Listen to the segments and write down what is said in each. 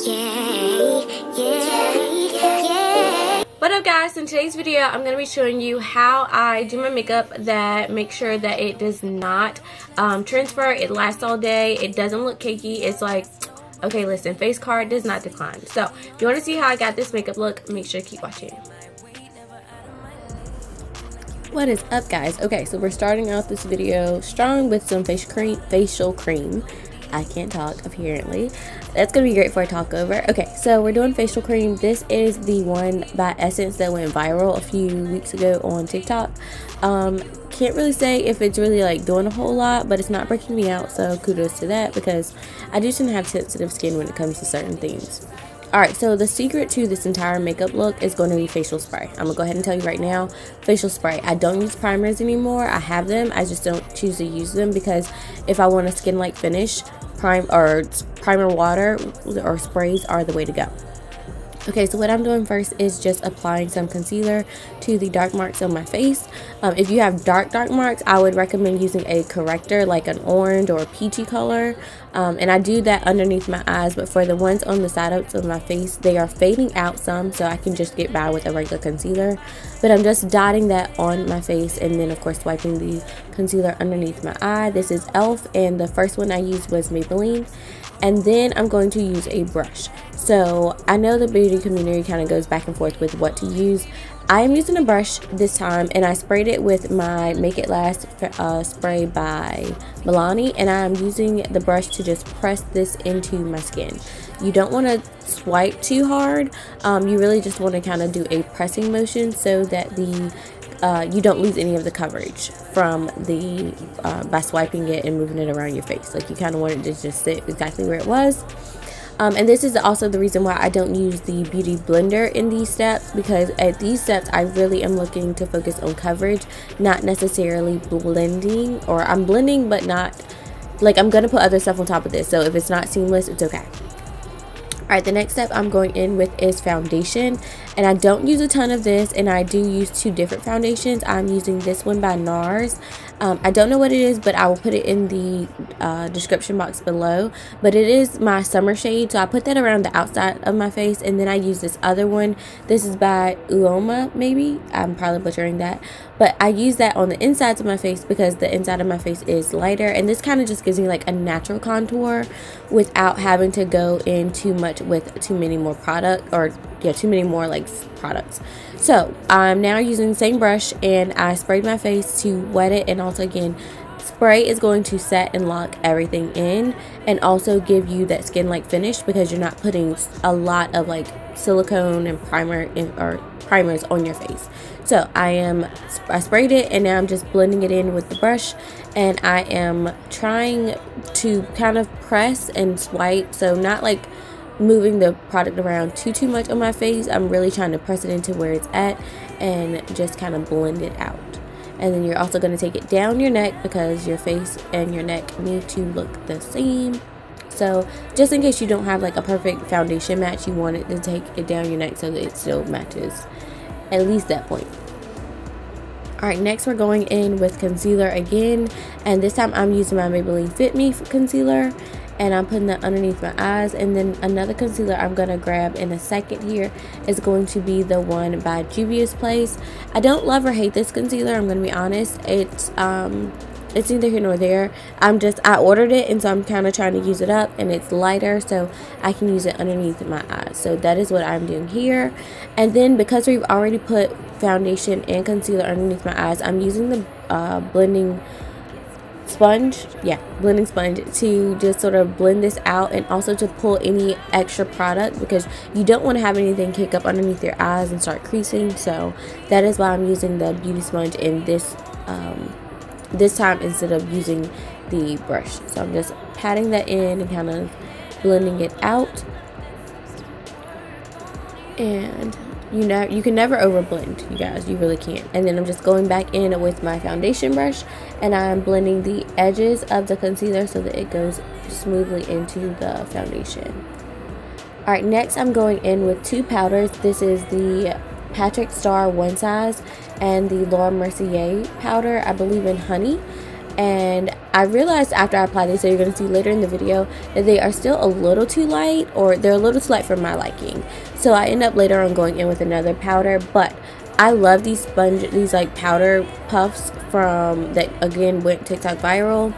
What up guys, in today's video I'm going to be showing you how I do my makeup that makes sure that it does not transfer, it lasts all day, it doesn't look cakey, it's like, okay listen, face card does not decline. So if you want to see how I got this makeup look, make sure to keep watching. What is up guys? Okay, so we're starting out this video strong with some facial cream. I can't talk apparently. That's gonna be great for a talk over. Okay, so we're doing facial cream. This is the one by Essence that went viral a few weeks ago on TikTok. Can't really say if it's really like doing a whole lot, but it's not breaking me out, so kudos to that because I do tend to have sensitive skin when it comes to certain things. Alright, so the secret to this entire makeup look is going to be facial spray. I'm going to go ahead and tell you right now, facial spray. I don't use primers anymore. I have them. I just don't choose to use them because if I want a skin-like finish, primer water or sprays are the way to go. Okay, so what I'm doing first is just applying some concealer to the dark marks on my face. If you have dark marks, I would recommend using a corrector like an orange or a peachy color. And I do that underneath my eyes, but for the ones on the sides of my face, they are fading out some, so I can just get by with a regular concealer. But I'm just dotting that on my face and then of course wiping the concealer underneath my eye. This is e.l.f. and the first one I used was Maybelline. And then I'm going to use a brush. So I know the beauty community kind of goes back and forth with what to use. I am using a brush this time and I sprayed it with my Make It Last spray by Milani, and I'm using the brush to just press this into my skin. You don't want to swipe too hard. You really just want to kind of do a pressing motion so that you don't lose any of the coverage from the by swiping it and moving it around your face. Like you kind of want it to just sit exactly where it was. And this is also the reason why I don't use the beauty blender in these steps, because at these steps I really am looking to focus on coverage, not necessarily blending. Or I'm blending but not like I'm gonna put other stuff on top of this, so if it's not seamless, it's okay. Alright, the next step I'm going in with is foundation, and I don't use a ton of this, and I do use two different foundations. I'm using this one by NARS. I don't know what it is, but I will put it in the description box below, but it is my summer shade, so I put that around the outside of my face, and then I use this other one. This is by Uoma, maybe, I'm probably butchering that, but I use that on the insides of my face because the inside of my face is lighter, and this kind of just gives me like a natural contour without having to go in too much with too many more products, or yeah, too many more like products. So I'm now using the same brush and I sprayed my face to wet it, and also again, spray is going to set and lock everything in and also give you that skin like finish because you're not putting a lot of like silicone and primers on your face. So I sprayed it and now I'm just blending it in with the brush, and I am trying to kind of press and swipe, so not like moving the product around too much on my face. I'm really trying to press it into where it's at and just kind of blend it out. And then you're also going to take it down your neck because your face and your neck need to look the same. So just in case you don't have like a perfect foundation match, you want it to take it down your neck so that it still matches at least that point. Alright, next we're going in with concealer again, and this time I'm using my Maybelline Fit Me concealer, and I'm putting that underneath my eyes. And then another concealer I'm going to grab in a second here is going to be the one by Juvia's Place. I don't love or hate this concealer, I'm going to be honest. It's neither here nor there. I ordered it, and so I'm kind of trying to use it up, and it's lighter so I can use it underneath my eyes. So that is what I'm doing here. And then because we've already put foundation and concealer underneath my eyes, I'm using the blending sponge to just sort of blend this out, and also to pull any extra product because you don't want to have anything kick up underneath your eyes and start creasing. So that is why I'm using the beauty sponge in this time instead of using the brush. So I'm just patting that in and kind of blending it out. And you can never over blend, you guys, you really can't. And then I'm just going back in with my foundation brush, and I'm blending the edges of the concealer so that it goes smoothly into the foundation. Alright, next I'm going in with two powders. This is the Patrick Star One Size and the Laura Mercier powder, I believe in Honey. And I realized after I apply these, so you're going to see later in the video, that they are still a little too light, or they're a little too light for my liking. So I end up later on going in with another powder. But I love these these like powder puffs from that again went TikTok viral.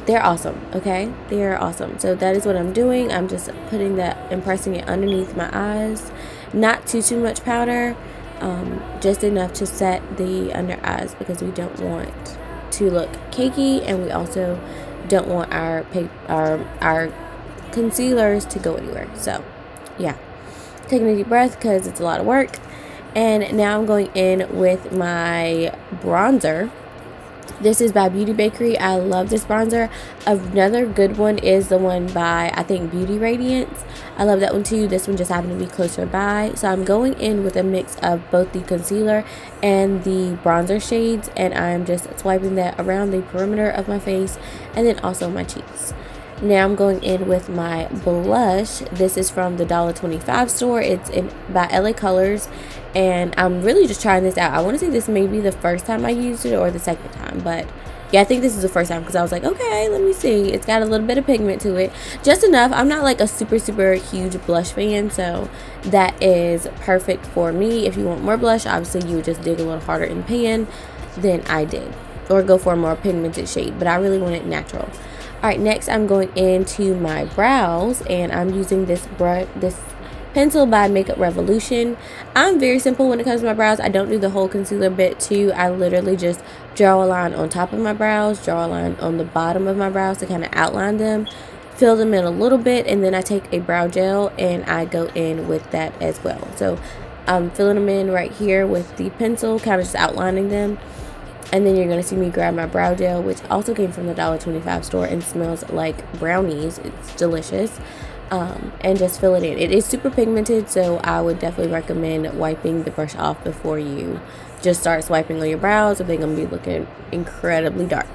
They're awesome. Okay, they're awesome. So that is what I'm doing. I'm just putting that and pressing it underneath my eyes. Not too much powder, just enough to set the under eyes, because we don't want to look cakey, and we also don't want our concealers to go anywhere. So yeah, taking a deep breath because it's a lot of work. And now I'm going in with my bronzer. This is by Beauty Bakery. I love this bronzer. Another good one is the one by, I think, Beauty Radiance. I love that one too. This one just happened to be closer by. So I'm going in with a mix of both the concealer and the bronzer shades, and I'm just swiping that around the perimeter of my face and then also my cheeks. Now I'm going in with my blush. This is from the $1.25 store. It's by LA Colors, and I'm really just trying this out. I want to say this may be the first time I used it or the second time, but yeah, I think this is the first time, because I was like, okay, let me see. It's got a little bit of pigment to it, just enough. I'm not like a super huge blush fan, so that is perfect for me. If you want more blush, obviously you would just dig a little harder in the pan than I did, or go for a more pigmented shade, but I really want it natural. Alright, next I'm going into my brows, and I'm using this pencil by Makeup Revolution. I'm very simple when it comes to my brows. I don't do the whole concealer bit too. I literally just draw a line on top of my brows, draw a line on the bottom of my brows to kind of outline them, fill them in a little bit, and then I take a brow gel and I go in with that as well. So I'm filling them in right here with the pencil, kind of just outlining them. And then you're going to see me grab my brow gel, which also came from the $1.25 store and smells like brownies. It's delicious. And just fill it in. It is super pigmented, so I would definitely recommend wiping the brush off before you just start swiping on your brows, or they're going to be looking incredibly dark.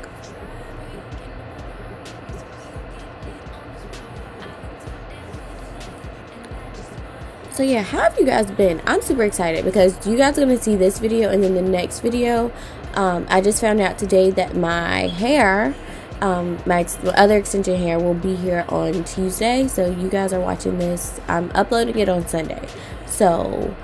So yeah, how have you guys been? I'm super excited because you guys are going to see this video and then the next video. I just found out today that my hair, my other extension hair, will be here on Tuesday. So you guys are watching this. I'm uploading it on Sunday. So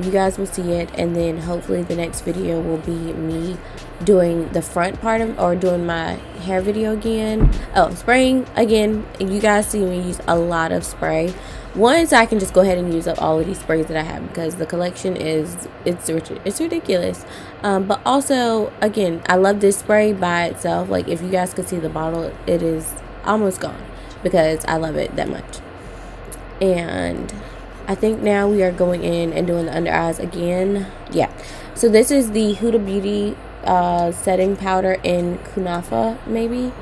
you guys will see it, and then hopefully the next video will be me doing the front part of, or doing my hair video again. Oh, spraying again. You guys see me use a lot of spray. One, so I can just go ahead and use up all of these sprays that I have, because the collection is, it's ridiculous. But also, again, I love this spray by itself. Like, if you guys could see the bottle, it is almost gone because I love it that much. And I think now we are going in and doing the under eyes again. Yeah, so this is the Huda Beauty setting powder in Kunafa, maybe,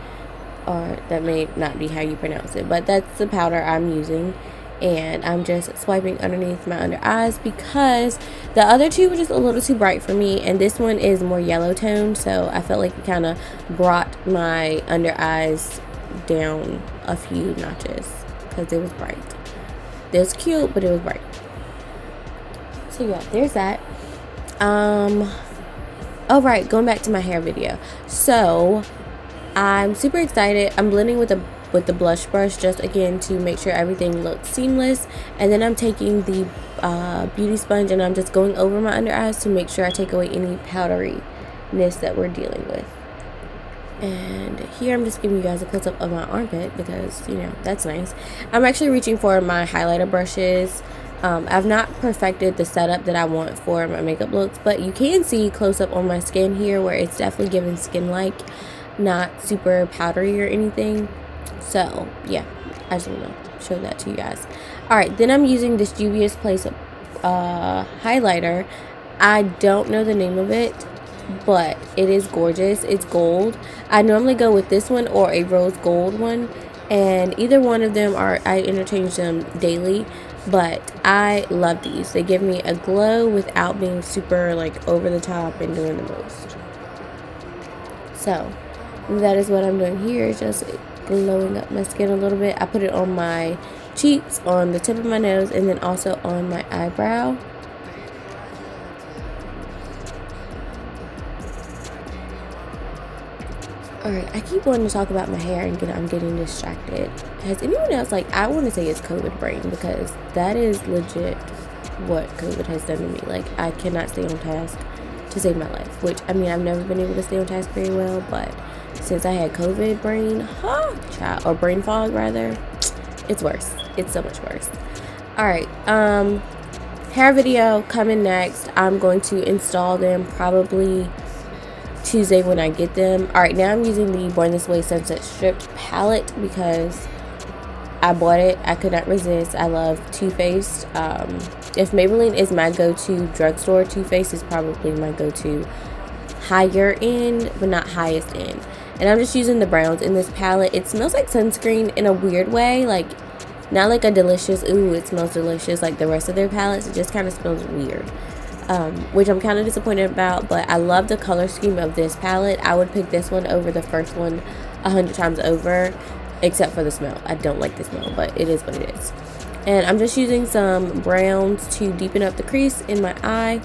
or that may not be how you pronounce it, but that's the powder I'm using. And I'm just swiping underneath my under eyes because the other two were just a little too bright for me, and this one is more yellow toned, so I felt like it kind of brought my under eyes down a few notches because it was bright. It was cute, but it was bright. So yeah, there's that. Oh right, going back to my hair video. So I'm super excited. I'm blending with the blush brush, just again to make sure everything looks seamless, and then I'm taking the beauty sponge and I'm just going over my under eyes to make sure I take away any powderiness that we're dealing with. And here I'm just giving you guys a close-up of my armpit because, you know, that's nice. I'm actually reaching for my highlighter brushes. I've not perfected the setup that I want for my makeup looks, but you can see close-up on my skin here where it's definitely giving skin-like, not super powdery or anything. So yeah, I just want to show that to you guys. Alright, then I'm using this Juvia's Place highlighter. I don't know the name of it, but it is gorgeous. It's gold. I normally go with this one or a rose gold one, and either one of them I interchange them daily, but I love these. They give me a glow without being super like over the top and doing the most. So that is what I'm doing here, just glowing up my skin a little bit. I put it on my cheeks, on the tip of my nose, and then also on my eyebrow. Alright, I keep wanting to talk about my hair and I'm getting distracted. Has anyone else, like, I want to say it's COVID brain, because that is legit what COVID has done to me. Like, I cannot stay on task to save my life, which, I mean, I've never been able to stay on task very well, but since I had COVID brain, or brain fog rather, it's worse. It's so much worse. Alright, hair video coming next. I'm going to install them probably Tuesday when I get them. Alright, now I'm using the Born This Way Sunset Stripped palette because I bought it. I could not resist. I love Too Faced. If Maybelline is my go-to drugstore, Too Faced is probably my go-to higher end, but not highest end. And I'm just using the browns in this palette. It smells like sunscreen in a weird way, like not like a delicious, ooh, it smells delicious like the rest of their palettes. It just kind of smells weird. Which I'm kind of disappointed about, but I love the color scheme of this palette. I would pick this one over the first one 100 times over, except for the smell. I don't like the smell, but it is what it is. And I'm just using some browns to deepen up the crease in my eye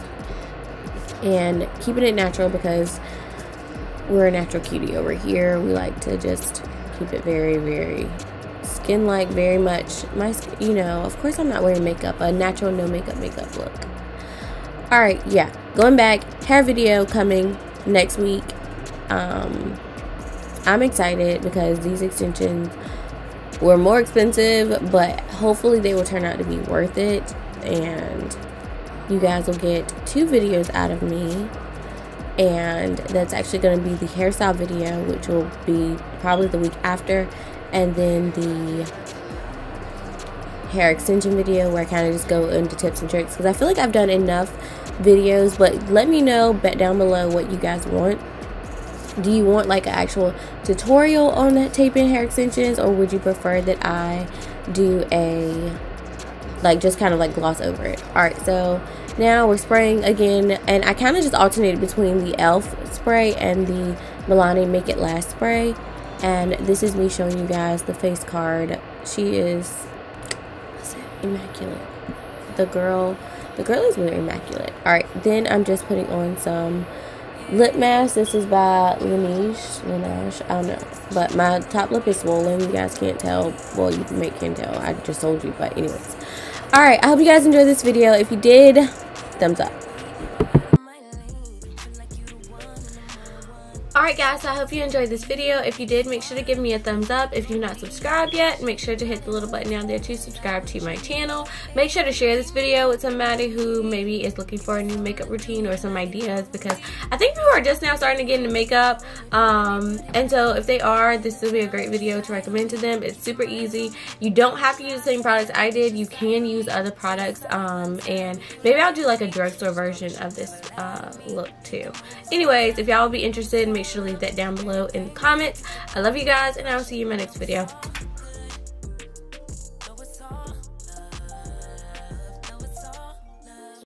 and keeping it natural because we're a natural cutie over here. We like to just keep it very, very skin-like, very much my, you know, of course I'm not wearing makeup, a natural no makeup look. Alright, yeah, going back, hair video coming next week. I'm excited because these extensions were more expensive, but hopefully they will turn out to be worth it, and you guys will get 2 videos out of me, and that's actually going to be the hairstyle video, which will be probably the week after, and then the hair extension video where I kind of just go into tips and tricks, because I feel like I've done enough videos. But let me know down below what you guys want. Do you want like an actual tutorial on that taping hair extensions, or would you prefer that I do a like just kind of like gloss over it? Alright, so now we're spraying again, and I kind of just alternated between the e.l.f. spray and the Milani Make It Last spray. And this is me showing you guys the face card. She is immaculate. The girl is really immaculate. Alright, then I'm just putting on some lip mask. This is by Laneige, I don't know, but my top lip is swollen. You guys can't tell. Well, you can tell. I just told you, but anyways. Alright, I hope you guys enjoyed this video. If you did, thumbs up. Alright guys, so I hope you enjoyed this video. If you did, make sure to give me a thumbs up. If you're not subscribed yet, make sure to hit the little button down there to subscribe to my channel. Make sure to share this video with somebody who maybe is looking for a new makeup routine or some ideas, because I think people are just now starting to get into makeup. And so if they are, this will be a great video to recommend to them. It's super easy. You don't have to use the same products I did. You can use other products. And maybe I'll do like a drugstore version of this look too. Anyways, if y'all would be interested, make sure to leave that down below in the comments. I love you guys, and I will see you in my next video.